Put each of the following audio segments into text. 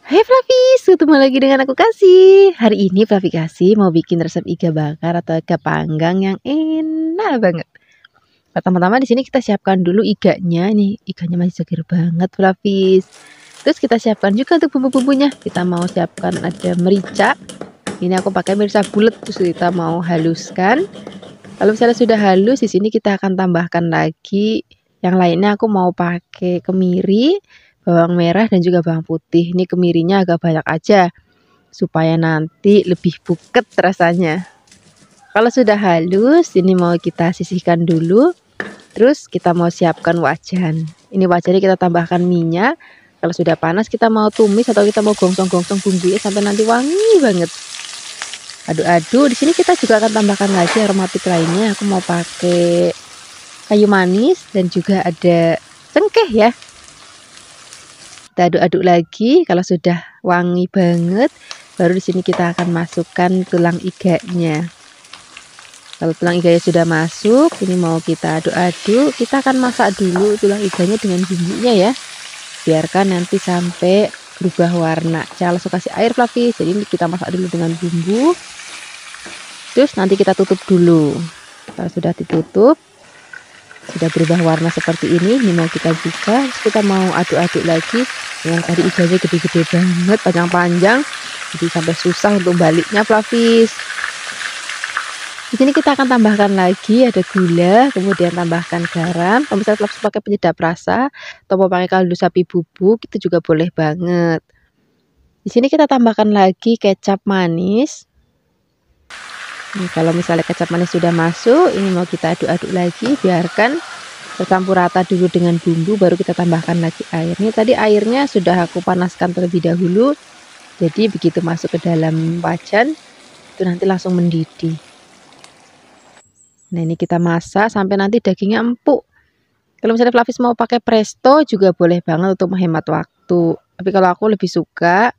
Hai Flavis, ketemu lagi dengan aku Kasih. Hari ini Flavi Kasih mau bikin resep iga bakar atau iga panggang yang enak banget. Pertama-tama di sini kita siapkan dulu iganya. Nih, iganya masih segar banget Flavis. Terus kita siapkan juga untuk bumbu-bumbunya. Kita mau siapkan ada merica. Ini aku pakai merica bulat, terus kita mau haluskan. Kalau misalnya sudah halus, di sini kita akan tambahkan lagi yang lainnya. Aku mau pakai kemiri, bawang merah dan juga bawang putih. Ini kemirinya agak banyak aja supaya nanti lebih buket rasanya. Kalau sudah halus, ini mau kita sisihkan dulu. Terus kita mau siapkan wajan. Ini wajannya kita tambahkan minyak. Kalau sudah panas kita mau tumis atau kita mau gongsong-gongsong bumbunya sampai nanti wangi banget. Aduk-aduk. Di sini kita juga akan tambahkan lagi aromatik lainnya. Aku mau pakai kayu manis dan juga ada cengkeh ya. Kita aduk-aduk lagi. Kalau sudah wangi banget, baru di sini kita akan masukkan tulang iganya. Kalau tulang iganya sudah masuk, ini mau kita aduk-aduk. Kita akan masak dulu tulang iganya dengan bumbunya ya. Biarkan nanti sampai berubah warna. Jangan langsung kasih air Flavis. Jadi kita masak dulu dengan bumbu. Terus nanti kita tutup dulu. Kalau sudah ditutup, sudah berubah warna seperti ini mau kita buka. Terus kita mau aduk-aduk lagi. Yang tadi iganya gede-gede banget, panjang-panjang, jadi sampai susah untuk baliknya Flavis. Di sini kita akan tambahkan lagi ada gula, kemudian tambahkan garam. Kalau misalnya Flavis pakai penyedap rasa atau mau pakai kaldu sapi bubuk, itu juga boleh banget. Di sini kita tambahkan lagi kecap manis. Nih, kalau misalnya kecap manis sudah masuk, ini mau kita aduk-aduk lagi, biarkan tercampur rata dulu dengan bumbu, baru kita tambahkan lagi air. Ini tadi airnya sudah aku panaskan terlebih dahulu, jadi begitu masuk ke dalam wajan itu nanti langsung mendidih. Nah, ini kita masak sampai nanti dagingnya empuk. Kalau misalnya Flavis mau pakai presto juga boleh banget untuk menghemat waktu, tapi kalau aku lebih suka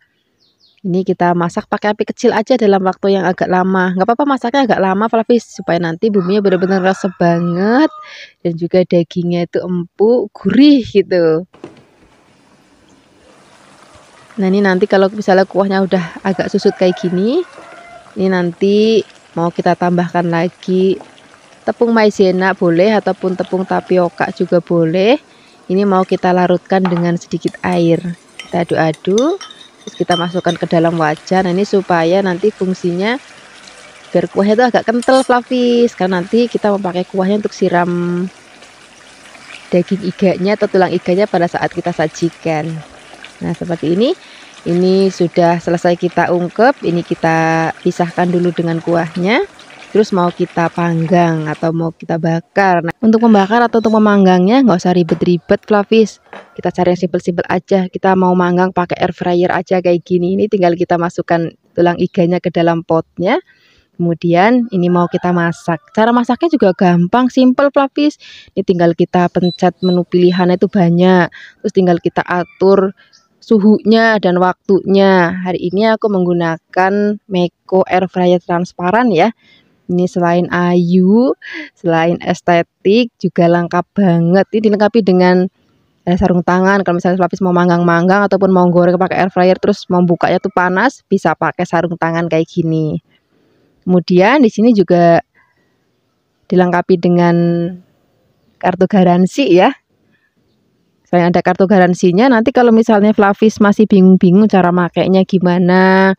ini kita masak pakai api kecil aja dalam waktu yang agak lama. Nggak apa-apa masaknya agak lama Flavis, supaya nanti bumbunya benar-benar rasa banget dan juga dagingnya itu empuk, gurih gitu. Nah, ini nanti kalau misalnya kuahnya udah agak susut kayak gini, ini nanti mau kita tambahkan lagi tepung maizena boleh ataupun tepung tapioka juga boleh. Ini mau kita larutkan dengan sedikit air. Kita aduk-aduk. Terus kita masukkan ke dalam wajan. Nah, ini supaya nanti fungsinya biar kuahnya itu agak kental Flavis, karena nanti kita memakai kuahnya untuk siram daging iganya atau tulang iganya pada saat kita sajikan. Nah, seperti ini sudah selesai kita ungkep. Ini kita pisahkan dulu dengan kuahnya. Terus mau kita panggang atau mau kita bakar. Nah, untuk membakar atau untuk memanggangnya nggak usah ribet-ribet Flavis. Kita cari yang simpel-simpel aja. Kita mau manggang pakai air fryer aja kayak gini. Ini tinggal kita masukkan tulang iganya ke dalam potnya. Kemudian ini mau kita masak. Cara masaknya juga gampang, simple Flavis. Ini tinggal kita pencet menu pilihan itu banyak. Terus tinggal kita atur suhunya dan waktunya. Hari ini aku menggunakan Meko air fryer transparan ya. Ini selain ayu, selain estetik, juga lengkap banget. Ini dilengkapi dengan sarung tangan. Kalau misalnya Flavis mau manggang-manggang ataupun mau goreng pakai air fryer terus mau bukanya tuh panas, bisa pakai sarung tangan kayak gini. Kemudian di sini juga dilengkapi dengan kartu garansi ya. Selain ada kartu garansinya, nanti kalau misalnya Flavis masih bingung-bingung cara makainya gimana,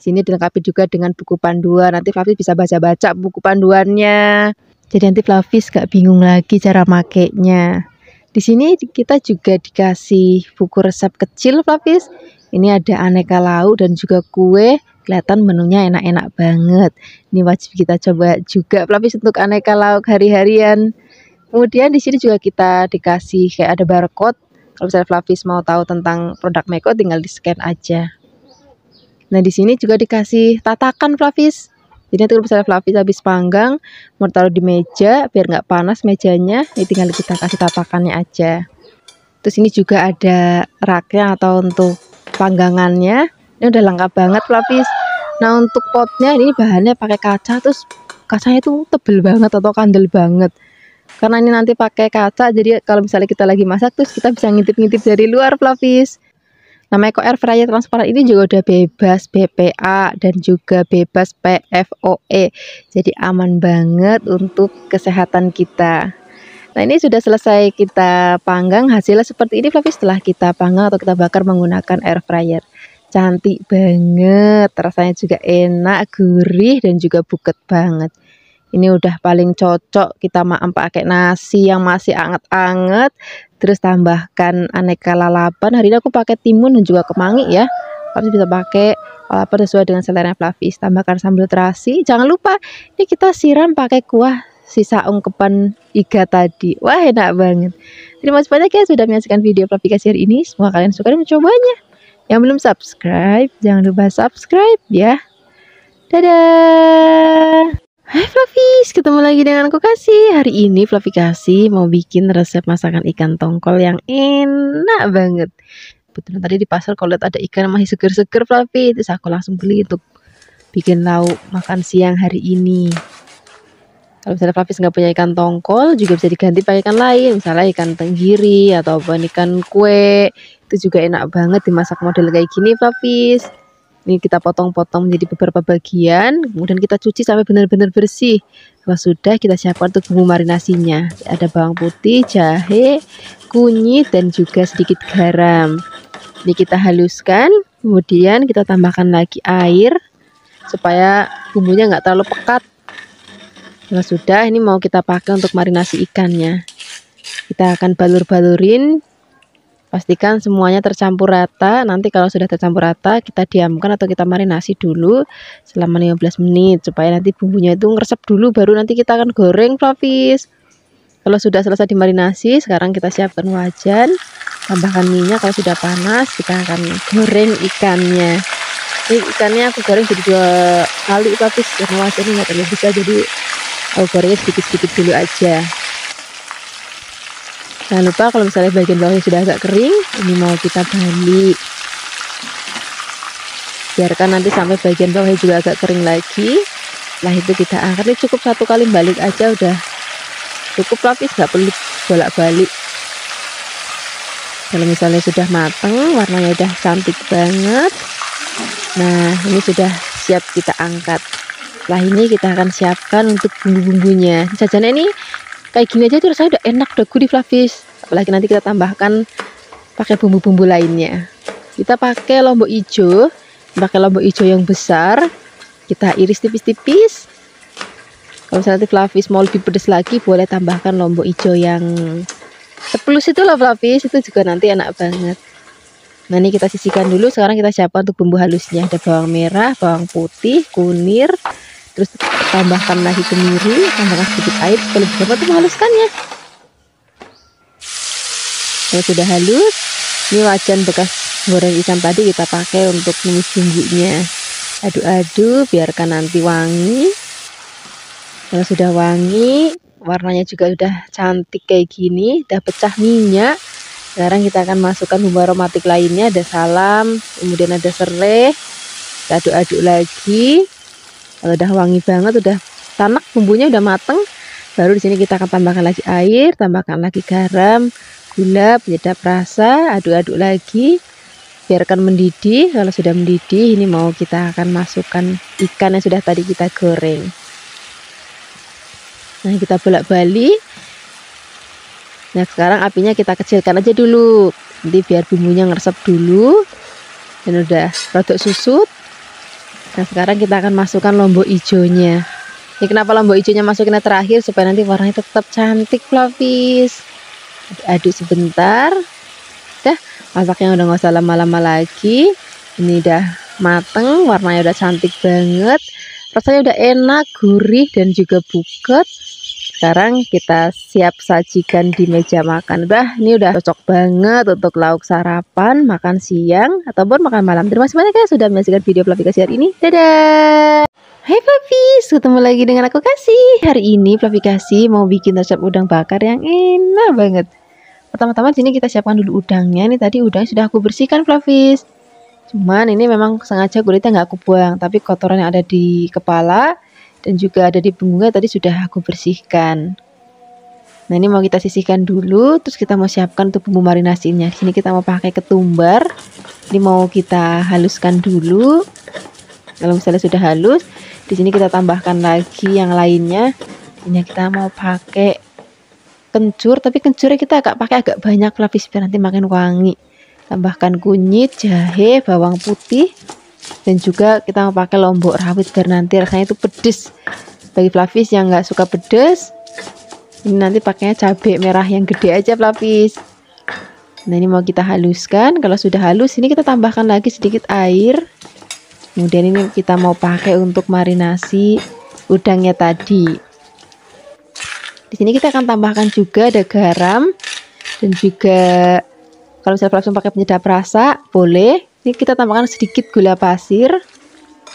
sini dilengkapi juga dengan buku panduan. Nanti Flavis bisa baca-baca buku panduannya. Jadi nanti Flavis gak bingung lagi cara makainya. Di sini kita juga dikasih buku resep kecil Flavis. Ini ada aneka lauk dan juga kue. Kelihatan menunya enak-enak banget. Ini wajib kita coba juga Flavis untuk aneka lauk hari-harian. Kemudian di sini juga kita dikasih kayak ada barcode. Kalau misalnya Flavis mau tahu tentang produk Meko tinggal di-scan aja. Nah, di sini juga dikasih tatakan Flavis. Jadi nanti kalau misalnya Flavis habis panggang mau taruh di meja biar nggak panas mejanya, ini tinggal kita kasih tatakannya aja. Terus ini juga ada raknya atau untuk panggangannya. Ini udah lengkap banget Flavis. Nah, untuk potnya ini bahannya pakai kaca, terus kacanya itu tebel banget atau kandel banget. Karena ini nanti pakai kaca, jadi kalau misalnya kita lagi masak terus kita bisa ngintip-ngintip dari luar Flavis. Nah, Meko Air Fryer transparan ini juga udah bebas BPA dan juga bebas PFOE. Jadi aman banget untuk kesehatan kita. Nah, ini sudah selesai kita panggang, hasilnya seperti ini Fluffy setelah kita panggang atau kita bakar menggunakan air fryer. Cantik banget, rasanya juga enak, gurih dan juga buket banget. Ini udah paling cocok kita makan pakai nasi yang masih anget-anget, terus tambahkan aneka lalapan. Hari ini aku pakai timun dan juga kemangi ya. Harus bisa pakai apa sesuai dengan selera Fluffy. Tambahkan sambal terasi. Jangan lupa ini kita siram pakai kuah sisa ungkepan iga tadi. Wah, enak banget. Terima kasih banyak ya sudah menyaksikan video Fluffy hari ini. Semoga kalian suka dan mencobanya. Yang belum subscribe, jangan lupa subscribe ya. Dadah. Hai Fluffy, ketemu lagi dengan aku Kasih. Hari ini Fluffy mau bikin resep masakan ikan tongkol yang enak banget. Betul, tadi di pasar kalau lihat ada ikan masih seger-seger Fluffy, terus aku langsung beli untuk bikin lauk makan siang hari ini. Kalau misalnya Fluffy nggak punya ikan tongkol, juga bisa diganti pakai ikan lain, misalnya ikan tenggiri atau ikan kue. Itu juga enak banget dimasak model kayak gini Fluffy. Ini kita potong-potong menjadi beberapa bagian, kemudian kita cuci sampai benar-benar bersih. Kalau sudah, kita siapkan untuk bumbu marinasinya. Ada bawang putih, jahe, kunyit, dan juga sedikit garam. Ini kita haluskan, kemudian kita tambahkan lagi air supaya bumbunya nggak terlalu pekat. Kalau sudah, ini mau kita pakai untuk marinasi ikannya. Kita akan balur-balurin. Pastikan semuanya tercampur rata. Nanti kalau sudah tercampur rata, kita diamkan atau kita marinasi dulu selama 15 menit supaya nanti bumbunya itu ngeresep dulu, baru nanti kita akan goreng Fluffy. Kalau sudah selesai dimarinasi, sekarang kita siapkan wajan, tambahkan minyak. Kalau sudah panas, kita akan goreng ikannya. Ini ikannya aku goreng jadi 2 kali Fluffy karena wajannya nggak terlalu besar, jadi aku gorengnya sedikit-sedikit dulu aja. Jangan lupa kalau misalnya bagian bawahnya sudah agak kering, ini mau kita balik. Biarkan nanti sampai bagian bawahnya juga agak kering lagi. Setelah itu kita angkat, ini cukup 1 kali balik aja udah cukup Fluffy, nggak perlu bolak-balik. Kalau misalnya sudah mateng, warnanya udah cantik banget. Nah, ini sudah siap kita angkat. Setelah ini kita akan siapkan untuk bumbu-bumbunya. Jajannya ini kayak gini aja tuh rasanya udah enak, udah gurih Fluffy. Apalagi nanti kita tambahkan pakai bumbu-bumbu lainnya. Kita pakai lombok hijau, yang besar. Kita iris tipis-tipis. Kalau misalnya nanti Fluffy mau lebih pedas lagi, boleh tambahkan lombok hijau yang sepelus itu loh Fluffy. Itu juga nanti enak banget. Nah, ini kita sisihkan dulu. Sekarang kita siapkan untuk bumbu halusnya. Ada bawang merah, bawang putih, kunir. Terus tambahkan lagi kemiri, tambahkan sedikit air supaya lebih cepat menghaluskannya. Kalau sudah halus, ini wajan bekas goreng ikan tadi kita pakai untuk numis bumbunya. Aduk-aduk, biarkan nanti wangi. Kalau sudah wangi, warnanya juga udah cantik kayak gini, udah pecah minyak. Sekarang kita akan masukkan bumbu aromatik lainnya, ada salam, kemudian ada serai. Kita aduk-aduk lagi. Kalau udah wangi banget, udah tanak bumbunya, udah mateng, baru di sini kita akan tambahkan lagi air, tambahkan lagi garam, gula, penyedap rasa, aduk-aduk lagi, biarkan mendidih. Kalau sudah mendidih, ini mau kita akan masukkan ikan yang sudah tadi kita goreng. Nah, kita bolak-balik. Nah, sekarang apinya kita kecilkan aja dulu, nanti biar bumbunya ngeresep dulu. Dan udah rodok susut. Nah, sekarang kita akan masukkan lombok hijaunya. Ini kenapa lombok hijaunya masukinnya terakhir, supaya nanti warnanya tetap cantik Fluffy. Aduk sebentar. Udah, masaknya udah nggak usah lama-lama lagi. Ini udah mateng, warnanya udah cantik banget. Rasanya udah enak, gurih dan juga buket. Sekarang kita siap sajikan di meja makan. Ini udah cocok banget untuk lauk sarapan, makan siang, ataupun makan malam. Terima kasih banyak ya sudah menyaksikan video Fluffy hari ini. Dadah! Hai Fluffy, ketemu lagi dengan aku Kasih. Hari ini Fluffy mau bikin resep udang bakar yang enak banget. Pertama-tama sini kita siapkan dulu udangnya. Ini tadi udangnya sudah aku bersihkan Fluffy. Cuman ini memang sengaja kulitnya nggak aku buang, tapi kotoran yang ada di kepala dan juga ada di punggungnya tadi sudah aku bersihkan. Nah, ini mau kita sisihkan dulu, terus kita mau siapkan untuk bumbu marinasinya. Di sini kita mau pakai ketumbar. Ini mau kita haluskan dulu. Kalau misalnya sudah halus, di sini kita tambahkan lagi yang lainnya. Ini kita mau pakai kencur, tapi kencurnya kita pakai agak banyak lapis biar nanti makin wangi. Tambahkan kunyit, jahe, bawang putih, dan juga kita mau pakai lombok rawit biar nanti rasanya itu pedes. Bagi Flavis yang nggak suka pedes, ini nanti pakainya cabai merah yang gede aja Flavis. Nah, ini mau kita haluskan. Kalau sudah halus, ini kita tambahkan lagi sedikit air. Kemudian ini kita mau pakai untuk marinasi udangnya tadi. Di sini kita akan tambahkan juga ada garam dan juga kalau misalnya Flavis pakai penyedap rasa boleh. Ini kita tambahkan sedikit gula pasir.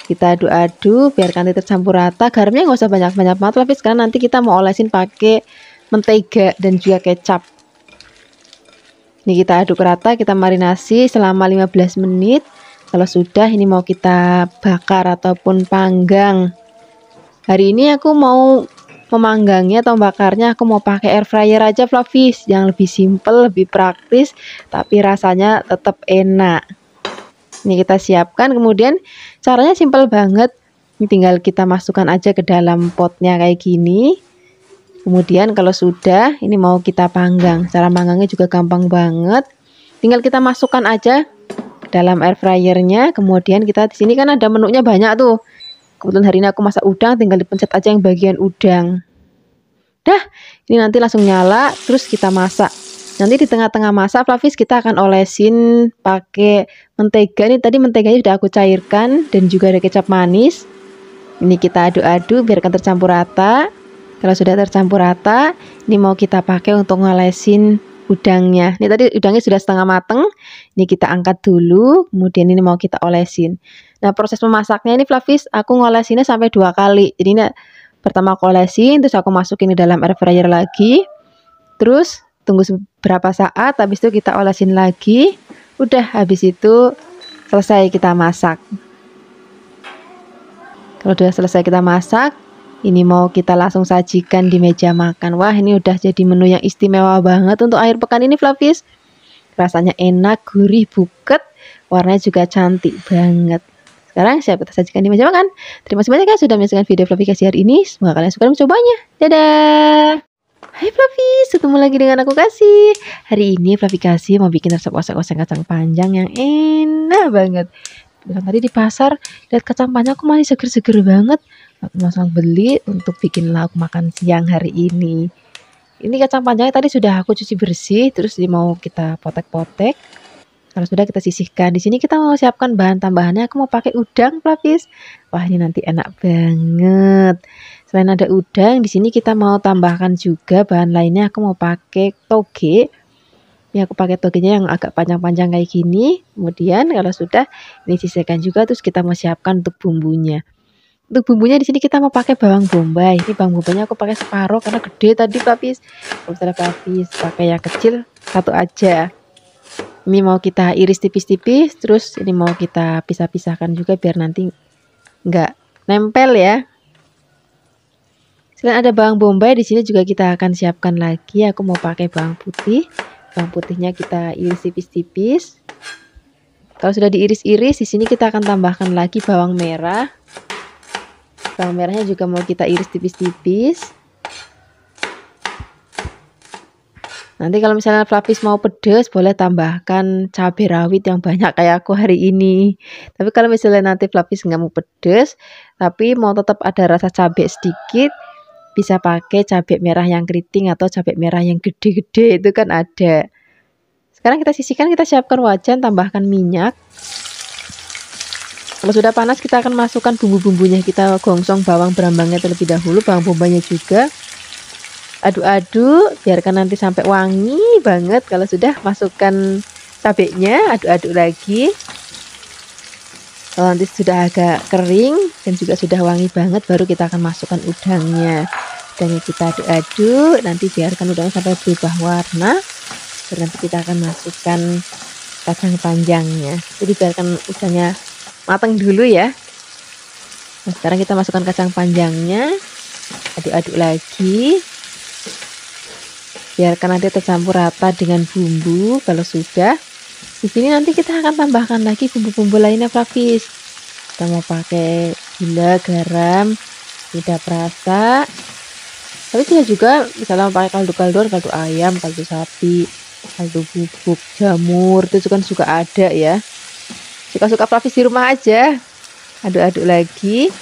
Kita aduk-aduk biarkan nanti tercampur rata. Garamnya nggak usah banyak-banyak banget Flavis, karena nanti kita mau olesin pakai mentega dan juga kecap. Ini kita aduk rata, kita marinasi selama 15 menit. Kalau sudah, ini mau kita bakar ataupun panggang. Hari ini aku mau memanggangnya atau bakarnya aku mau pakai air fryer aja Flavis, yang lebih simple, lebih praktis, tapi rasanya tetap enak. Ini kita siapkan, kemudian caranya simple banget. Ini tinggal kita masukkan aja ke dalam potnya kayak gini. Kemudian kalau sudah, ini mau kita panggang. Cara panggangnya juga gampang banget. Tinggal kita masukkan aja ke dalam air fryernya. Kemudian kita di sini kan ada menunya banyak tuh. Kebetulan hari ini aku masak udang, tinggal dipencet aja yang bagian udang. Dah, ini nanti langsung nyala, terus kita masak. Nanti di tengah-tengah masak, Flavis kita akan olesin pakai mentega. Ini tadi menteganya sudah aku cairkan dan juga ada kecap manis. Ini kita aduk-aduk biarkan tercampur rata. Kalau sudah tercampur rata, ini mau kita pakai untuk ngolesin udangnya. Ini tadi udangnya sudah setengah mateng. Ini kita angkat dulu, kemudian ini mau kita olesin. Nah, proses memasaknya ini Flavis aku ngolesinnya sampai 2 kali. Jadi ini pertama aku olesin, terus aku masukin di dalam air fryer lagi. Terus tunggu beberapa saat, habis itu kita olesin lagi. Udah, habis itu selesai kita masak. Kalau udah selesai kita masak, ini mau kita langsung sajikan di meja makan. Wah, ini udah jadi menu yang istimewa banget untuk akhir pekan ini Flavis. Rasanya enak, gurih, buket, warnanya juga cantik banget. Sekarang siap kita sajikan di meja makan. Terima kasih banyak ya sudah menyaksikan video Flavis hari ini. Semoga kalian suka mencobanya. Dadah! Hai Flavis, ketemu lagi dengan aku Kasih. Hari ini Flavis Kasih mau bikin resep oseng-oseng kacang panjang yang enak banget. Tadi di pasar lihat kacang panjang aku masih seger-seger banget. Aku langsung beli untuk bikin lauk makan siang hari ini. Ini kacang panjangnya tadi sudah aku cuci bersih, terus ini mau kita potek-potek. Kalau sudah kita sisihkan. Di sini kita mau siapkan bahan tambahannya. Aku mau pakai udang Flavis. Wah, ini nanti enak banget. Selain ada udang, di sini kita mau tambahkan juga bahan lainnya. Aku mau pakai toge. Ini aku pakai togenya yang agak panjang-panjang kayak gini. Kemudian kalau sudah, ini sisihkan juga. Terus kita mau siapkan untuk bumbunya. Untuk bumbunya di sini kita mau pakai bawang bombay. Ini bawang bombaynya aku pakai separuh karena gede tadi Flavis. Kalau misalnya Flavis pakai yang kecil, satu aja. Ini mau kita iris tipis-tipis, terus ini mau kita pisah-pisahkan juga biar nanti nggak nempel ya. Selain ada bawang bombay, di sini juga kita akan siapkan lagi. Aku mau pakai bawang putih. Bawang putihnya kita iris tipis-tipis. Kalau sudah diiris-iris, di sini kita akan tambahkan lagi bawang merah. Bawang merahnya juga mau kita iris tipis-tipis. Nanti kalau misalnya Flavis mau pedas, boleh tambahkan cabai rawit yang banyak kayak aku hari ini. Tapi kalau misalnya nanti Flavis nggak mau pedas, tapi mau tetap ada rasa cabai sedikit, bisa pakai cabai merah yang keriting atau cabai merah yang gede-gede, itu kan ada. Sekarang kita sisihkan, kita siapkan wajan, tambahkan minyak. Kalau sudah panas, kita akan masukkan bumbu-bumbunya. Kita gongsong bawang berambangnya terlebih dahulu, bawang bombanya juga. Aduk-aduk, biarkan nanti sampai wangi banget. Kalau sudah, masukkan cabenya, aduk-aduk lagi. Kalau nanti sudah agak kering dan juga sudah wangi banget, baru kita akan masukkan udangnya. Udangnya kita aduk-aduk, nanti biarkan udangnya sampai berubah warna. Baru nanti kita akan masukkan kacang panjangnya. Jadi biarkan udangnya matang dulu ya. Nah, sekarang kita masukkan kacang panjangnya, aduk-aduk lagi. Biarkan nanti tercampur rata dengan bumbu. Kalau sudah, di sini nanti kita akan tambahkan lagi bumbu-bumbu lainnya, Flavis. Kita mau pakai gula, garam, penyedap rasa. Tapi bisa juga misalnya mau pakai kaldu-kalduan, kaldu ayam, kaldu sapi, kaldu bubuk, jamur, itu kan juga ada ya. Suka-suka Flavis di rumah aja. Aduk-aduk lagi.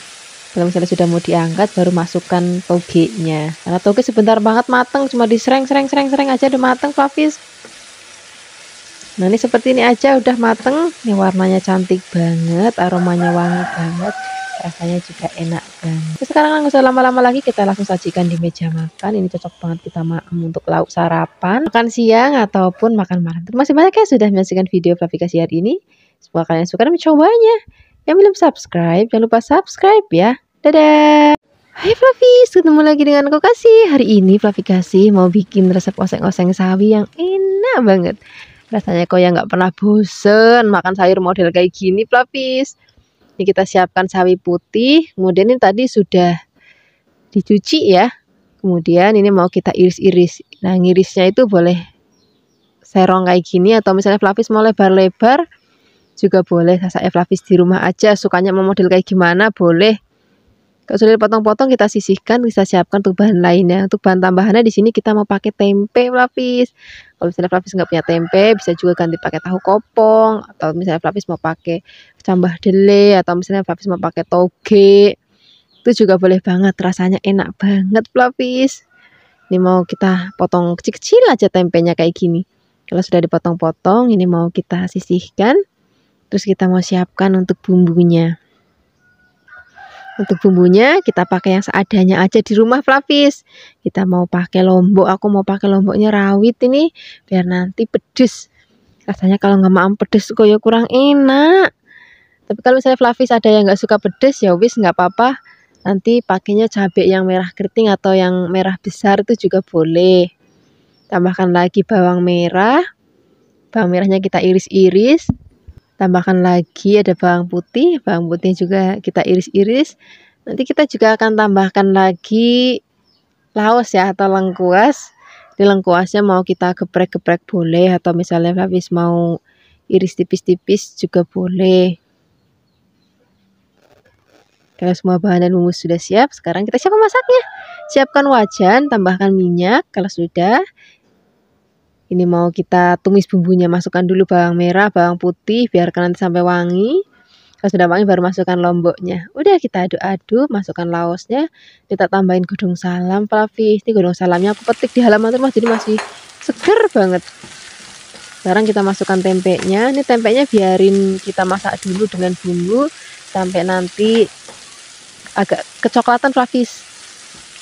Kalau misalnya sudah mau diangkat, baru masukkan toge-nya. Karena toge sebentar banget mateng, cuma disereng-sereng aja udah mateng, Flavis. Nah, ini seperti ini aja udah mateng. Ini warnanya cantik banget, aromanya wangi banget, rasanya juga enak banget. Terus sekarang nggak usah lama-lama lagi, kita langsung sajikan di meja makan. Ini cocok banget kita untuk lauk sarapan, makan siang ataupun makan malam. Terima kasih banyak ya sudah menyaksikan video Flavikasi hari ini. Semoga kalian suka dan mencobanya. Yang belum subscribe, jangan lupa subscribe ya. Dadah. Hai Flavis, ketemu lagi dengan aku Kasih. Hari ini Flavikasi mau bikin resep oseng-oseng sawi yang enak banget. Rasanya kok ya nggak pernah bosen makan sayur model kayak gini, Flavis. Ini kita siapkan sawi putih. Kemudian ini tadi sudah dicuci ya. Kemudian ini mau kita iris-iris. Nah, ngirisnya itu boleh serong kayak gini, atau misalnya Flavis mau lebar-lebar juga boleh. Saya Flavis di rumah aja, sukanya mau model kayak gimana boleh. Kalau sudah dipotong-potong, kita sisihkan, kita siapkan untuk bahan lainnya. Untuk bahan tambahannya di sini kita mau pakai tempe, Flavis. Kalau misalnya Flavis nggak punya tempe, bisa juga ganti pakai tahu kopong, atau misalnya Flavis mau pakai cambah dele, atau misalnya Flavis mau pakai toge, itu juga boleh banget. Rasanya enak banget, Flavis. Ini mau kita potong kecil-kecil aja tempenya kayak gini. Kalau sudah dipotong-potong, ini mau kita sisihkan. Terus kita mau siapkan untuk bumbunya. Untuk bumbunya kita pakai yang seadanya aja di rumah, Flavis. Kita mau pakai lombok, aku mau pakai lomboknya rawit ini biar nanti pedes. Rasanya kalau nggak mau pedes kok ya kurang enak. Tapi kalau misalnya Flavis ada yang nggak suka pedes, ya wis nggak apa-apa. Nanti pakainya cabai yang merah keriting atau yang merah besar itu juga boleh. Tambahkan lagi bawang merah. Bawang merahnya kita iris-iris. Tambahkan lagi ada bawang putih juga kita iris-iris. Nanti kita juga akan tambahkan lagi laos ya, atau lengkuas. Di lengkuasnya mau kita geprek-geprek boleh, atau misalnya Flavis mau iris tipis-tipis juga boleh. Kalau semua bahan dan bumbu sudah siap, sekarang kita siap memasaknya. Siapkan wajan, tambahkan minyak. Kalau sudah, ini mau kita tumis bumbunya, masukkan dulu bawang merah, bawang putih, biarkan nanti sampai wangi. Kalau sudah wangi baru masukkan lomboknya. Udah kita aduk-aduk, masukkan laosnya. Kita tambahin godong salam, Flavis. Ini godong salamnya aku petik di halaman rumah, jadi masih seger banget. Sekarang kita masukkan tempenya. Ini tempenya biarin kita masak dulu dengan bumbu sampai nanti agak kecoklatan, Flavis.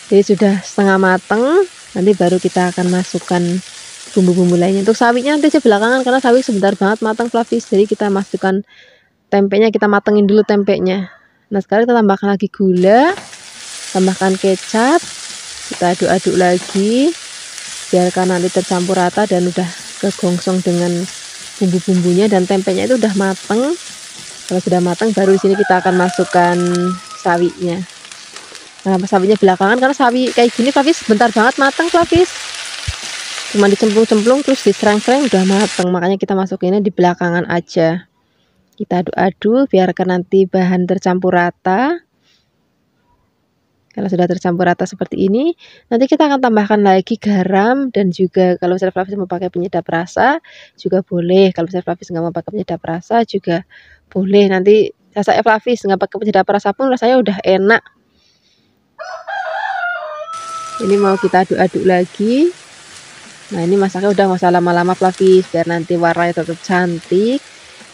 Jadi sudah setengah mateng, nanti baru kita akan masukkan bumbu-bumbu lainnya. Untuk sawinya nanti aja belakangan, karena sawi sebentar banget matang, Flavis. Jadi kita masukkan tempenya, kita matengin dulu tempenya. Nah, sekarang kita tambahkan lagi gula, tambahkan kecap, kita aduk-aduk lagi, biarkan nanti tercampur rata dan udah kegongsong dengan bumbu-bumbunya, dan tempenya itu udah mateng. Kalau sudah matang, baru di sini kita akan masukkan sawinya. Nah, sawinya belakangan, karena sawi kayak gini, Flavis, bentar banget matang, Flavis. Cuma dicemplung-cemplung terus diserang-serang udah mateng, makanya kita masukinnya di belakangan aja. Kita aduk-aduk biarkan nanti bahan tercampur rata. Kalau sudah tercampur rata seperti ini, nanti kita akan tambahkan lagi garam, dan juga kalau misalnya Flavis mau pakai penyedap rasa juga boleh. Kalau misalnya Flavis nggak mau pakai penyedap rasa juga boleh. Nanti saya Flavis nggak pakai penyedap rasa pun rasanya udah enak. Ini mau kita aduk-aduk lagi. Nah, ini masaknya udah nggak usah lama-lama, Flavis, biar nanti warnanya tetap cantik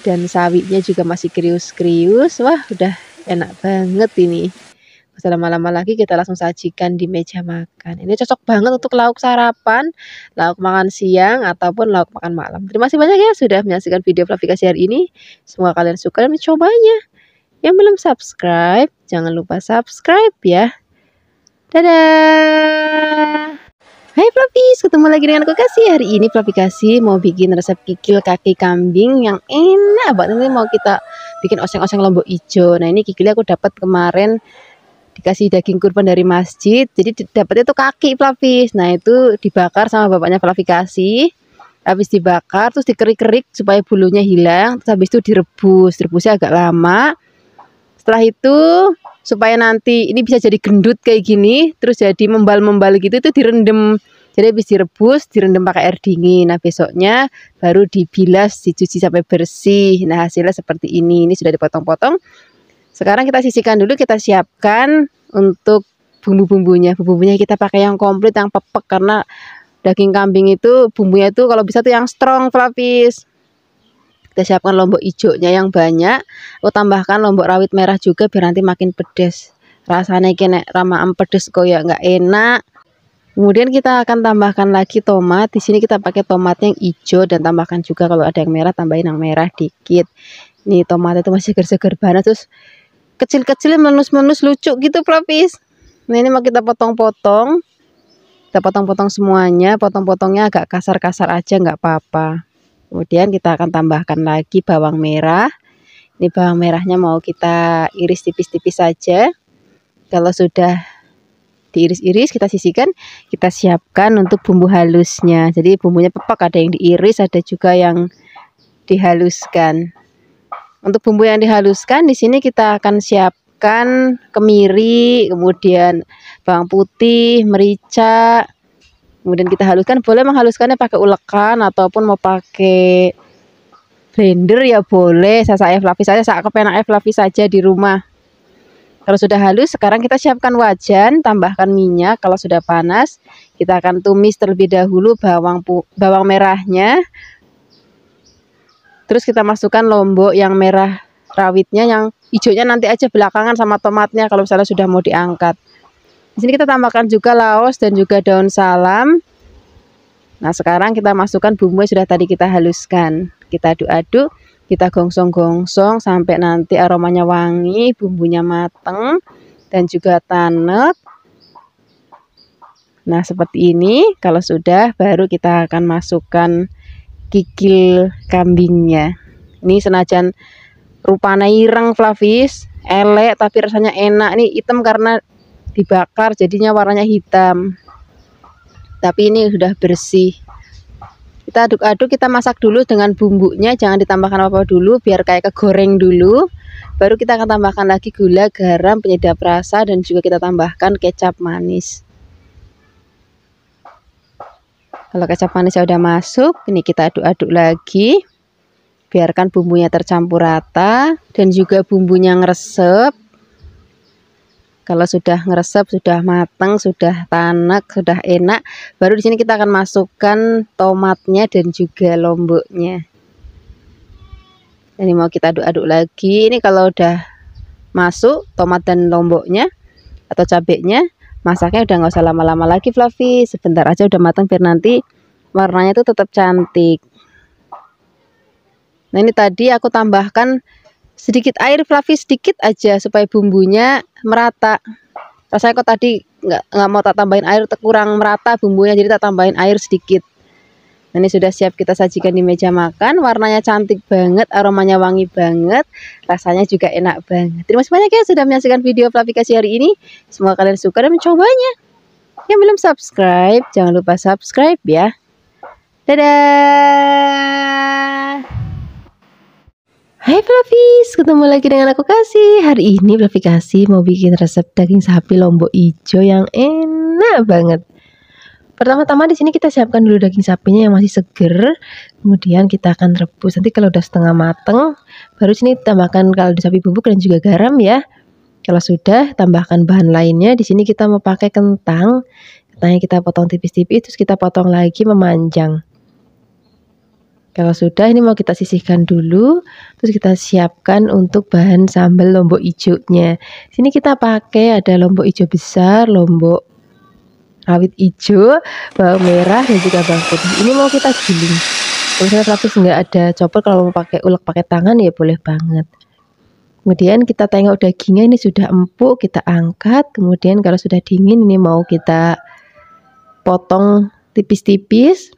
dan sawinya juga masih krius-krius. Wah, udah enak banget ini. Nggak usah lama-lama lagi, kita langsung sajikan di meja makan. Ini cocok banget untuk lauk sarapan, lauk makan siang, ataupun lauk makan malam. Terima kasih banyak ya sudah menyaksikan video Flavikasi hari ini. Semoga kalian suka dan mencobanya. Yang belum subscribe, jangan lupa subscribe ya. Dadah! Hai Flavis, ketemu lagi dengan aku Kasih. Hari ini Flavikasi mau bikin resep kikil kaki kambing yang enak banget. Nanti mau kita bikin oseng-oseng lombok hijau. Nah, ini kikilnya aku dapat kemarin di dikasih daging kurban dari masjid, jadi dapetnya tuh kaki Flavis. Nah itu dibakar sama bapaknya Flavi kasih. Habis dibakar terus dikerik-kerik supaya bulunya hilang. Terus habis itu direbusnya agak lama. Setelah itu supaya nanti ini bisa jadi gendut kayak gini, terus jadi membal-membal gitu, itu direndam. Jadi habis direbus, direndam pakai air dingin. Nah besoknya baru dibilas, dicuci sampai bersih. Nah hasilnya seperti ini. Ini sudah dipotong-potong. Sekarang kita sisihkan dulu, kita siapkan untuk bumbu-bumbunya. Bumbunya kita pakai yang komplit, yang pepek, karena daging kambing itu bumbunya itu kalau bisa tuh yang strong Flavis. Kita siapkan lombok hijaunya yang banyak. Tambahkan lombok rawit merah juga biar nanti makin pedas. Rasanya kena rama pedes kok ya nggak enak. Kemudian kita akan tambahkan lagi tomat. Di sini kita pakai tomat yang hijau dan tambahkan juga kalau ada yang merah, tambahin yang merah dikit. Nih tomat itu masih seger-seger banget, terus kecil-kecil menus-menus lucu gitu Flavis. Nah ini mau kita potong-potong. Kita potong-potong semuanya, potong-potongnya agak kasar-kasar aja nggak apa-apa. Kemudian kita akan tambahkan lagi bawang merah. Ini bawang merahnya mau kita iris tipis-tipis saja. Kalau sudah diiris-iris kita sisihkan, kita siapkan untuk bumbu halusnya. Jadi bumbunya pepek, ada yang diiris, ada juga yang dihaluskan. Untuk bumbu yang dihaluskan di sini kita akan siapkan kemiri, kemudian bawang putih, merica. Kemudian kita haluskan, boleh menghaluskannya pakai ulekan ataupun mau pakai blender ya boleh. Saya Flavis saja, saya kepenak Flavis saja di rumah. Kalau sudah halus, sekarang kita siapkan wajan, tambahkan minyak. Kalau sudah panas, kita akan tumis terlebih dahulu bawang merahnya. Terus kita masukkan lombok yang merah rawitnya, yang hijaunya nanti aja belakangan sama tomatnya kalau misalnya sudah mau diangkat. Di sini kita tambahkan juga laos dan juga daun salam. Nah, sekarang kita masukkan bumbu yang sudah tadi kita haluskan. Kita aduk-aduk, kita gongsong-gongsong sampai nanti aromanya wangi, bumbunya mateng dan juga tanek. Nah, seperti ini. Kalau sudah, baru kita akan masukkan kikil kambingnya. Ini senajan rupanya ireng Flavis, elek tapi rasanya enak. Ini hitam karena dibakar jadinya warnanya hitam, tapi ini sudah bersih. Kita aduk-aduk, kita masak dulu dengan bumbunya, jangan ditambahkan apa-apa dulu biar kayak kegoreng dulu. Baru kita akan tambahkan lagi gula, garam, penyedap rasa, dan juga kita tambahkan kecap manis. Kalau kecap manisnya udah masuk, ini kita aduk-aduk lagi, biarkan bumbunya tercampur rata dan juga bumbunya ngeresep. Kalau sudah ngeresep, sudah matang, sudah tanek, sudah enak, baru di sini kita akan masukkan tomatnya dan juga lomboknya. Ini mau kita aduk-aduk lagi. Ini kalau udah masuk tomat dan lomboknya atau cabenya, masaknya udah nggak usah lama-lama lagi Flavis. Sebentar aja udah matang biar nanti warnanya tuh tetap cantik. Nah ini tadi aku tambahkan sedikit air Flavis, sedikit aja supaya bumbunya merata. Rasanya kok tadi nggak mau tak tambahin air, kurang merata bumbunya, jadi tak tambahin air sedikit. Nah, ini sudah siap kita sajikan di meja makan. Warnanya cantik banget, aromanya wangi banget, rasanya juga enak banget. Terima kasih banyak ya sudah menyaksikan video Flavikasi hari ini. Semoga kalian suka dan mencobanya. Yang belum subscribe, jangan lupa subscribe ya. Dadah. Hai Flavis, ketemu lagi dengan aku Kasih. Hari ini Flavikasi mau bikin resep daging sapi lombok hijau yang enak banget. Pertama-tama di sini kita siapkan dulu daging sapinya yang masih seger. Kemudian kita akan rebus. Nanti kalau udah setengah mateng, baru sini tambahkan kaldu sapi bubuk dan juga garam ya. Kalau sudah, tambahkan bahan lainnya. Di sini kita mau pakai kentang. Kentangnya kita potong tipis-tipis, terus kita potong lagi memanjang. Kalau sudah, ini mau kita sisihkan dulu, terus kita siapkan untuk bahan sambal lombok hijaunya. Sini kita pakai ada lombok hijau besar, lombok rawit hijau, bawang merah dan juga bawang putih. Ini mau kita giling. Kalau misalnya Flavis nggak ada chopper, kalau mau pakai ulek pakai tangan ya boleh banget. Kemudian kita tengok dagingnya ini sudah empuk, kita angkat. Kemudian kalau sudah dingin ini mau kita potong tipis-tipis.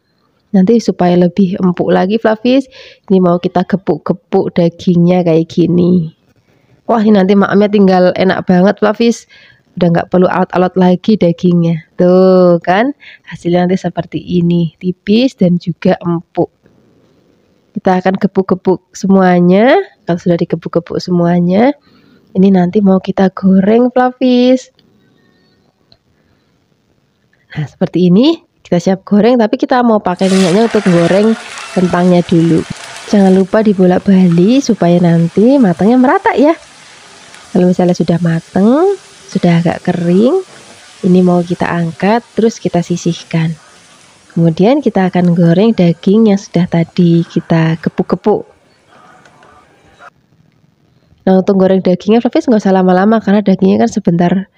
Nanti supaya lebih empuk lagi Flavis, ini mau kita gepuk-gepuk dagingnya kayak gini. Wah ini nanti maknya tinggal enak banget Flavis. Udah nggak perlu alot-alot lagi dagingnya. Tuh kan, hasilnya nanti seperti ini, tipis dan juga empuk. Kita akan gebuk-gebuk semuanya. Kalau sudah digebuk-gebuk semuanya, ini nanti mau kita goreng Flavis. Nah, seperti ini. Kita siap goreng, tapi kita mau pakai minyaknya untuk goreng kentangnya dulu. Jangan lupa dibolak-balik supaya nanti matangnya merata ya. Kalau misalnya sudah matang, sudah agak kering, ini mau kita angkat, terus kita sisihkan. Kemudian kita akan goreng daging yang sudah tadi kita gepuk-gepuk. Nah, untuk goreng dagingnya Flavis nggak usah lama-lama karena dagingnya kan sebentar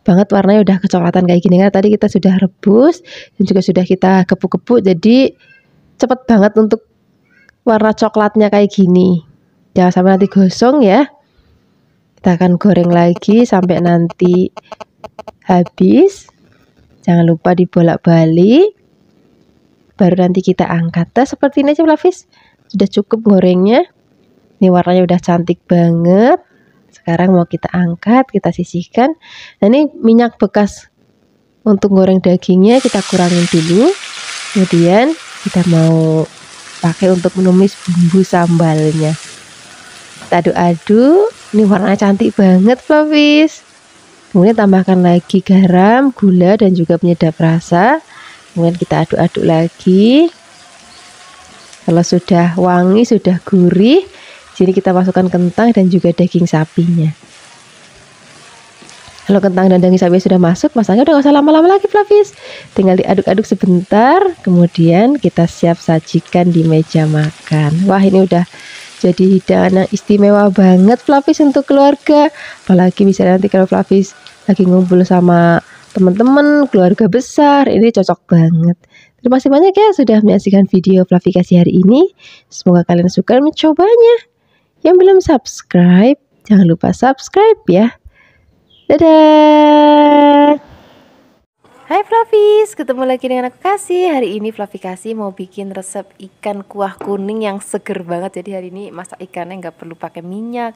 banget warnanya udah kecoklatan kayak gini. Karena tadi kita sudah rebus dan juga sudah kita gepuk-gepuk, jadi cepet banget untuk warna coklatnya kayak gini. Jangan sampai nanti gosong ya. Kita akan goreng lagi sampai nanti habis. Jangan lupa dibolak-balik. Baru nanti kita angkat. Nah, seperti ini aja Flavis. Sudah cukup gorengnya. Ini warnanya udah cantik banget. Sekarang mau kita angkat, kita sisihkan. Nah, ini minyak bekas untuk goreng dagingnya kita kurangin dulu. Kemudian kita mau pakai untuk menumis bumbu sambalnya. Kita aduk-aduk. Ini warnanya cantik banget Flavis. Kemudian tambahkan lagi garam, gula dan juga penyedap rasa. Kemudian kita aduk-aduk lagi. Kalau sudah wangi, sudah gurih, sini kita masukkan kentang dan juga daging sapinya. Kalau kentang dan daging sapi sudah masuk, masaknya udah gak usah lama-lama lagi Flavis. Tinggal diaduk-aduk sebentar, kemudian kita siap sajikan di meja makan. Wah, ini udah jadi hidangan yang istimewa banget Flavis untuk keluarga. Apalagi misalnya nanti kalau Flavis lagi ngumpul sama teman-teman, keluarga besar, ini cocok banget. Terima kasih banyak ya sudah menyaksikan video Flavikasi hari ini. Semoga kalian suka mencobanya. Yang belum subscribe, jangan lupa subscribe ya. Dadah. Hai Flavis, ketemu lagi dengan aku Kasih. Hari ini Flavikasi mau bikin resep ikan kuah kuning yang seger banget. Jadi hari ini masak ikannya nggak perlu pakai minyak,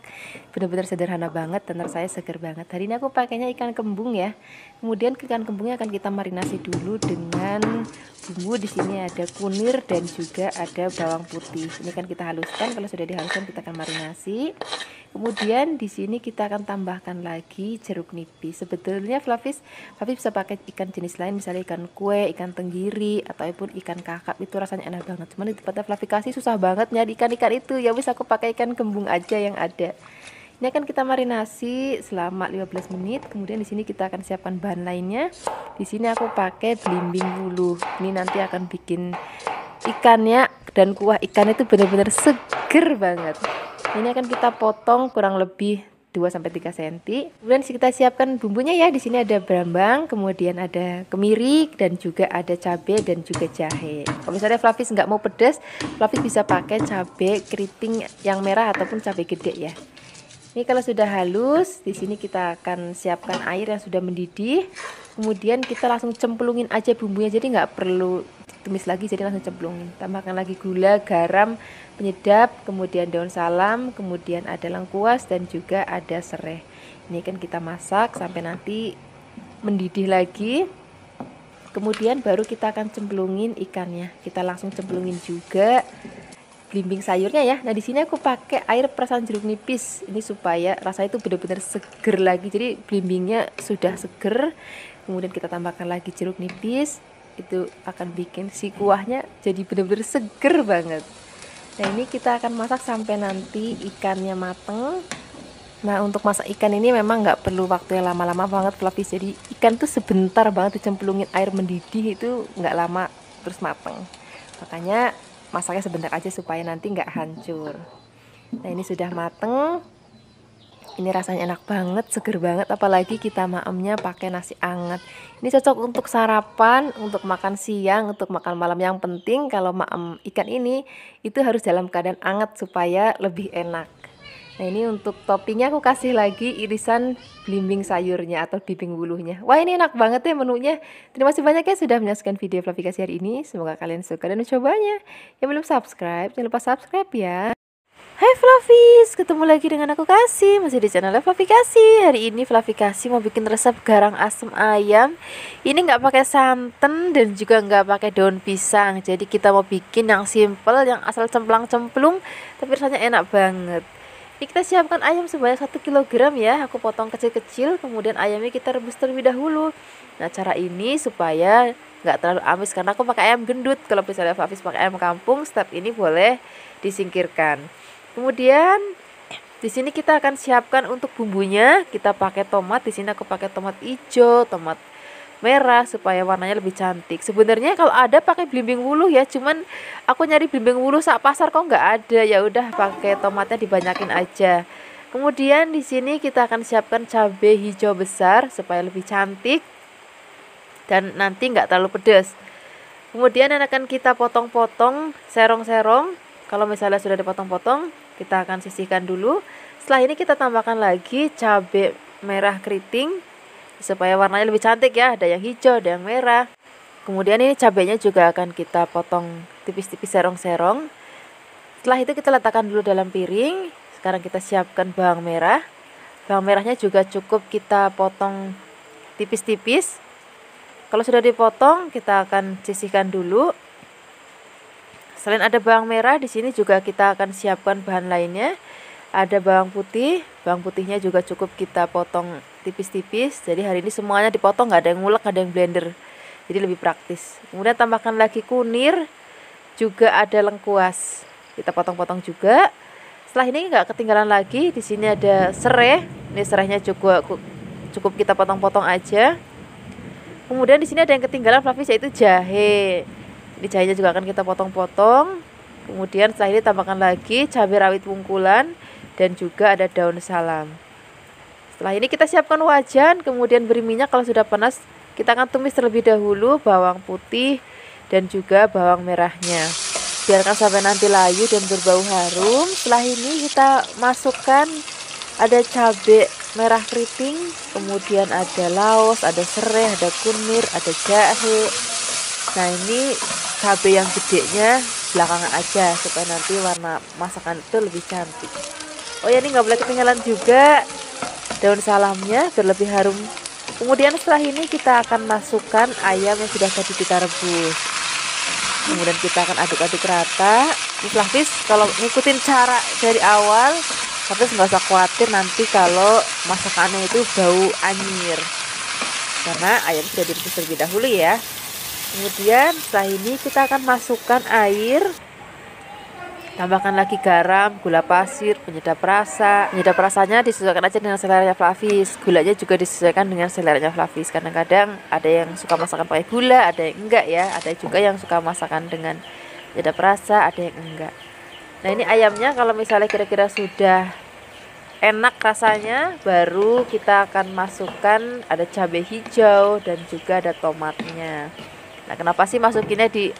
benar-benar sederhana banget dan rasanya seger banget. Hari ini aku pakainya ikan kembung ya. Kemudian ikan kembungnya akan kita marinasi dulu dengan bumbu. Di sini ada kunir dan juga ada bawang putih. Ini kan kita haluskan. Kalau sudah dihaluskan kita akan marinasi. Kemudian di sini kita akan tambahkan lagi jeruk nipis. Sebetulnya Flavis bisa pakai ikan jenis lain, misalnya ikan kue, ikan tenggiri, ataupun ikan kakap. Itu rasanya enak banget. Cuman di tempatnya Flavikasi susah banget nyari ikan-ikan itu. Ya wis aku pakai ikan kembung aja yang ada. Ini akan kita marinasi selama 15 menit. Kemudian di sini kita akan siapkan bahan lainnya. Di sini aku pakai belimbing wuluh. Ini nanti akan bikin ikannya dan kuah ikan itu benar-benar seger banget. Ini akan kita potong kurang lebih 2-3 cm. Kemudian kita siapkan bumbunya ya. Di sini ada brambang, kemudian ada kemiri dan juga ada cabai dan juga jahe. Kalau misalnya Flavis nggak mau pedas, Flavis bisa pakai cabai keriting yang merah ataupun cabai gede ya. Ini kalau sudah halus, di sini kita akan siapkan air yang sudah mendidih. Kemudian kita langsung cemplungin aja bumbunya, jadi nggak perlu tumis lagi, jadi langsung cemplungin. Tambahkan lagi gula, garam, penyedap, kemudian daun salam, kemudian ada lengkuas dan juga ada serai. Ini kan kita masak sampai nanti mendidih lagi. Kemudian baru kita akan cemplungin ikannya. Kita langsung cemplungin juga belimbing sayurnya ya. Nah, di sini aku pakai air perasan jeruk nipis. Ini supaya rasanya itu benar-benar seger lagi. Jadi belimbingnya sudah seger. Kemudian kita tambahkan lagi jeruk nipis. Itu akan bikin si kuahnya jadi benar-benar seger banget. Nah, ini kita akan masak sampai nanti ikannya mateng. Nah, untuk masak ikan ini memang nggak perlu waktu yang lama-lama banget Flavis. Jadi ikan tuh sebentar banget dicemplungin air mendidih, itu nggak lama terus mateng. Makanya masaknya sebentar aja supaya nanti nggak hancur. Nah, ini sudah mateng. Ini rasanya enak banget, seger banget, apalagi kita maemnya pakai nasi anget. Ini cocok untuk sarapan, untuk makan siang, untuk makan malam. Yang penting kalau maem ikan ini itu harus dalam keadaan anget supaya lebih enak. Nah, ini untuk toppingnya aku kasih lagi irisan belimbing sayurnya atau belimbing wuluhnya. Wah, ini enak banget ya menunya. Terima kasih banyak ya sudah menyaksikan video Flavikasi hari ini. Semoga kalian suka dan mencobanya. Yang belum subscribe, jangan lupa subscribe ya. Hai Flavis, ketemu lagi dengan aku Kasih, masih di channel Flavi Kasih. Hari ini Flavi Kasih mau bikin resep garang asem ayam. Ini nggak pakai santan dan juga nggak pakai daun pisang. Jadi kita mau bikin yang simple, yang asal cemplang-cemplung, tapi rasanya enak banget. Ini kita siapkan ayam sebanyak 1 kg ya. Aku potong kecil-kecil, kemudian ayamnya kita rebus terlebih dahulu. Nah, cara ini supaya nggak terlalu amis karena aku pakai ayam gendut. Kalau misalnya Flavis pakai ayam kampung, step ini boleh disingkirkan. Kemudian di sini kita akan siapkan untuk bumbunya. Kita pakai tomat. Di sini aku pakai tomat hijau, tomat merah supaya warnanya lebih cantik. Sebenarnya kalau ada pakai belimbing wuluh ya, cuman aku nyari belimbing wuluh sak pasar kok nggak ada. Ya udah pakai tomatnya dibanyakin aja. Kemudian di sini kita akan siapkan cabai hijau besar supaya lebih cantik dan nanti nggak terlalu pedas. Kemudian akan kita potong-potong serong-serong. Kalau misalnya sudah dipotong-potong, kita akan sisihkan dulu. Setelah ini kita tambahkan lagi cabai merah keriting supaya warnanya lebih cantik ya. Ada yang hijau, ada yang merah. Kemudian ini cabainya juga akan kita potong tipis-tipis serong-serong. Setelah itu kita letakkan dulu dalam piring. Sekarang kita siapkan bawang merah. Bawang merahnya juga cukup kita potong tipis-tipis. Kalau sudah dipotong, kita akan sisihkan dulu. Selain ada bawang merah, di sini juga kita akan siapkan bahan lainnya. Ada bawang putih. Bawang putihnya juga cukup kita potong tipis-tipis. Jadi hari ini semuanya dipotong, nggak ada yang ngulek, nggak ada yang blender. Jadi lebih praktis. Kemudian tambahkan lagi kunir. Juga ada lengkuas. Kita potong-potong juga. Setelah ini nggak ketinggalan lagi. Di sini ada serai. Ini serainya cukup kita potong-potong aja. Kemudian di sini ada yang ketinggalan Flavis, yaitu jahe. Ini jahenya juga akan kita potong-potong. Kemudian setelah ini tambahkan lagi cabai rawit pungkulan dan juga ada daun salam. Setelah ini kita siapkan wajan, kemudian beri minyak. Kalau sudah panas, kita akan tumis terlebih dahulu bawang putih dan juga bawang merahnya. Biarkan sampai nanti layu dan berbau harum. Setelah ini kita masukkan ada cabai merah keriting, kemudian ada laos, ada serai, ada kunir, ada jahe. Nah, ini cabai yang gedenya belakangan aja supaya nanti warna masakan itu lebih cantik. Oh ya, ini nggak boleh ketinggalan juga daun salamnya biar lebih harum. Kemudian setelah ini kita akan masukkan ayam yang sudah tadi kita rebus. Kemudian kita akan aduk-aduk rata. Flavis kalau ngikutin cara dari awal, Flavis nggak usah khawatir nanti kalau masakannya itu bau anyir, karena ayam sudah direbus terlebih dahulu ya. Kemudian setelah ini kita akan masukkan air. Tambahkan lagi garam, gula pasir, penyedap rasa. Penyedap rasanya disesuaikan aja dengan seleranya Flavis. Gulanya juga disesuaikan dengan seleranya Flavis. Kadang-kadang ada yang suka masakan pakai gula, ada yang enggak ya. Ada juga yang suka masakan dengan penyedap rasa, ada yang enggak. Nah, ini ayamnya kalau misalnya kira-kira sudah enak rasanya, baru kita akan masukkan ada cabai hijau dan juga ada tomatnya. Nah, kenapa sih masukinnya di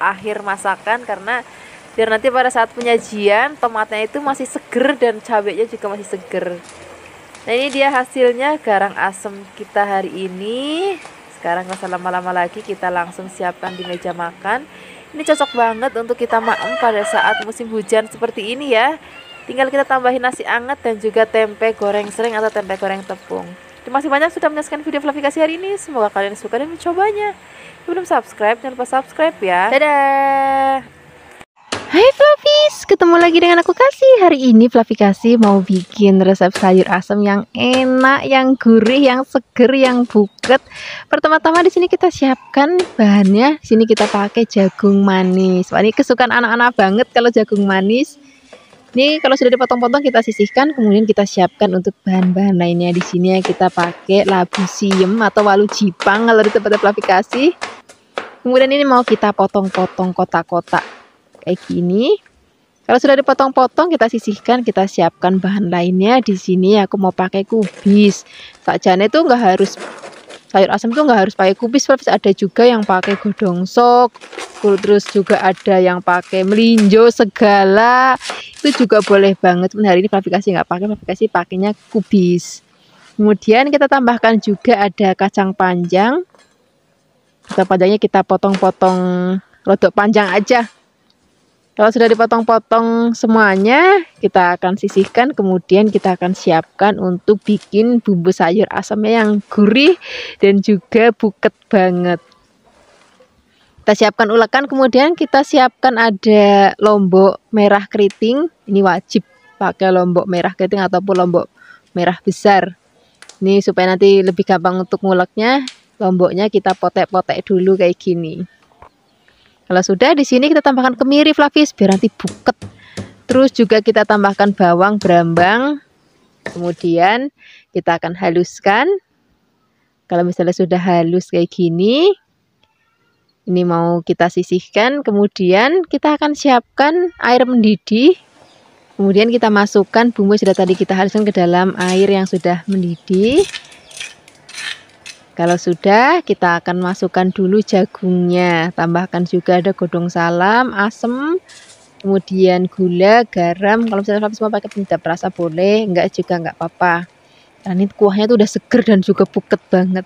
akhir masakan? Karena biar nanti pada saat penyajian tomatnya itu masih seger dan cabainya juga masih seger. Nah, ini dia hasilnya garang asem kita hari ini. Sekarang nggak usah lama-lama lagi, kita langsung siapkan di meja makan. Ini cocok banget untuk kita maem pada saat musim hujan seperti ini ya. Tinggal kita tambahin nasi anget dan juga tempe goreng sering atau tempe goreng tepung. Terima kasih banyak sudah menyaksikan video Flavi Kasih hari ini. Semoga kalian suka dan mencobanya. Belum subscribe, jangan lupa subscribe ya. Dadah. Hai Flavis, ketemu lagi dengan aku Kasih. Hari ini Flavi Kasih mau bikin resep sayur asem yang enak, yang gurih, yang seger, yang buket. Pertama-tama di sini kita siapkan bahannya. Di sini kita pakai jagung manis. Wah, ini kesukaan anak-anak banget kalau jagung manis. Ini kalau sudah dipotong-potong kita sisihkan, kemudian kita siapkan untuk bahan-bahan lainnya. Di sini kita pakai labu siam atau walu jipang kalau di tempatnya Flavi Kasih. Kemudian ini mau kita potong-potong kotak-kotak kayak gini. Kalau sudah dipotong-potong kita sisihkan, kita siapkan bahan lainnya. Di sini aku mau pakai kubis. Sakjane itu nggak harus sayur asam tuh nggak harus pakai kubis, ada juga yang pakai godong sok, terus juga ada yang pakai melinjo segala, itu juga boleh banget. Hari ini Flavi Kasih nggak pakai, Flavi Kasih pakainya kubis. Kemudian kita tambahkan juga ada kacang panjang. Kacang panjangnya kita potong-potong rodok panjang aja Kalau sudah dipotong-potong semuanya, kita akan sisihkan, kemudian kita akan siapkan untuk bikin bumbu sayur asamnya yang gurih dan juga buket banget. Kita siapkan ulekan, kemudian kita siapkan ada lombok merah keriting. Ini wajib pakai lombok merah keriting ataupun lombok merah besar. Ini supaya nanti lebih gampang untuk nguleknya, lomboknya kita potek-potek dulu kayak gini. Kalau sudah, di sini kita tambahkan kemiri Flavis biar nanti buket. Terus juga kita tambahkan bawang brambang. Kemudian kita akan haluskan. Kalau misalnya sudah halus kayak gini, ini mau kita sisihkan. Kemudian kita akan siapkan air mendidih. Kemudian kita masukkan bumbu yang sudah tadi kita haluskan ke dalam air yang sudah mendidih. Kalau sudah, kita akan masukkan dulu jagungnya. Tambahkan juga ada godong salam, asem, kemudian gula, garam. Kalau misalnya Flavis mau pakai penyedap rasa boleh, enggak juga enggak apa-apa. Nah, ini kuahnya tuh udah seger dan juga buket banget.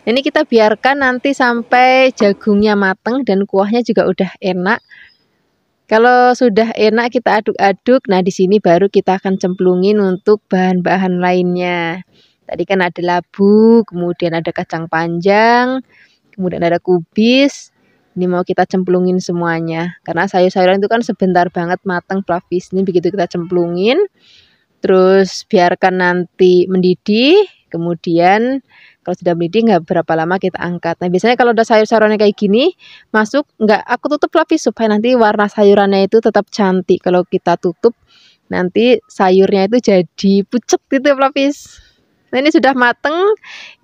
Ini kita biarkan nanti sampai jagungnya mateng dan kuahnya juga udah enak. Kalau sudah enak kita aduk-aduk. Nah, di sini baru kita akan cemplungin untuk bahan-bahan lainnya. Tadi kan ada labu, kemudian ada kacang panjang, kemudian ada kubis. Ini mau kita cemplungin semuanya. Karena sayur-sayuran itu kan sebentar banget matang Flavis. Ini begitu kita cemplungin, terus biarkan nanti mendidih. Kemudian kalau sudah mendidih nggak berapa lama kita angkat. Nah, biasanya kalau udah sayur-sayurannya kayak gini, masuk nggak aku tutup Flavis supaya nanti warna sayurannya itu tetap cantik. Kalau kita tutup, nanti sayurnya itu jadi pucet gitu Flavis. Nah, ini sudah mateng,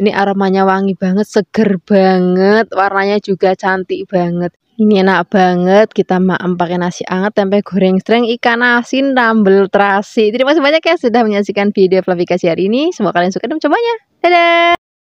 ini aromanya wangi banget, seger banget, warnanya juga cantik banget. Ini enak banget, kita maem pakai nasi hangat, tempe goreng streng, ikan asin, sambal terasi. Terima kasih banyak ya sudah menyaksikan video Flavikasi hari ini. Semoga kalian suka dan mencobanya. Dadah!